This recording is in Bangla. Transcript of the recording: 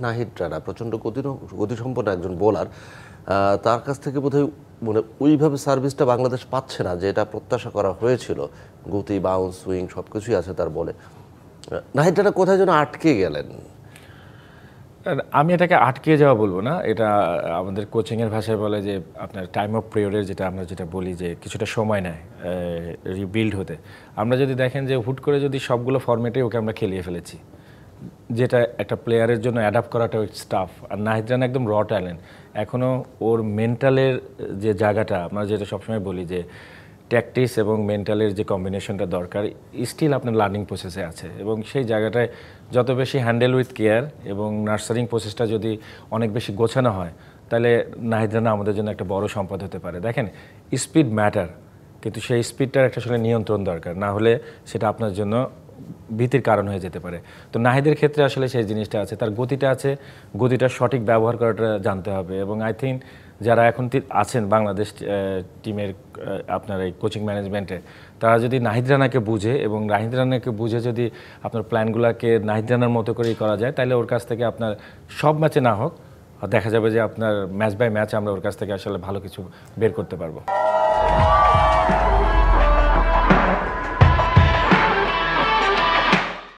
নাহিদ রানা প্রচণ্ড গতিসম্পন্ন একজন বোলার, তার কাছ থেকে বোধহয় মানে ওইভাবে সার্ভিসটা বাংলাদেশ পাচ্ছে না যেটা প্রত্যাশা করা হয়েছিল। গতি, বাউন্স, সুইং সব কিছুই আছে তার বলে। নাহিদ রানা কোথায় যেন আটকে গেলেন। আমি এটাকে আটকে যাওয়া বলবো না, এটা আমাদের কোচিংয়ের ভাষায় বলে যে আপনার টাইম অফ পিরিয়ডের যেটা আমরা যেটা বলি যে কিছুটা সময় নেয় রিবিল্ড হতে। আমরা যদি দেখেন যে হুট করে যদি সবগুলো ফরম্যাটে ওকে আমরা খেলিয়ে ফেলেছি, যেটা একটা প্লেয়ারের জন্য অ্যাডাপ্ট করাটা স্টাফ। আর নাহিদ রানা একদম র ট্যালেন্ট, এখনও ওর মেন্টালের যে জায়গাটা আমরা যেটা সবসময় বলি যে ট্যাকটিস এবং মেন্টালের যে কম্বিনেশনটা দরকার স্টিল আপনার লার্নিং প্রসেসে আছে, এবং সেই জায়গাটায় যত বেশি হ্যান্ডেল উইথ কেয়ার এবং নার্সারিং প্রসেসটা যদি অনেক বেশি গোছানো হয় তাহলে নাহিদ রানা আমাদের জন্য একটা বড় সম্পদ হতে পারে। দেখেন, স্পিড ম্যাটার, কিন্তু সেই স্পিডটার একটা আসলে নিয়ন্ত্রণ দরকার, না হলে সেটা আপনার জন্য ভীতির কারণ হয়ে যেতে পারে। তো নাহিদের ক্ষেত্রে আসলে সেই জিনিসটা আছে, তার গতিটা আছে, গতিটার সঠিক ব্যবহার করাটা জানতে হবে। এবং আই থিঙ্ক যারা এখন আছেন বাংলাদেশ টিমের আপনার এই কোচিং ম্যানেজমেন্টে, তারা যদি নাহিদ রানাকে বুঝে এবং নাহিদ রানাকে বুঝে যদি আপনার প্ল্যানগুলোকে নাহিদ রানার মতো করেই করা যায়, তাহলে ওর কাছ থেকে আপনার সব ম্যাচে না হোক দেখা যাবে যে আপনার ম্যাচ বাই ম্যাচ আমরা ওর কাছ থেকে আসলে ভালো কিছু বের করতে পারবো।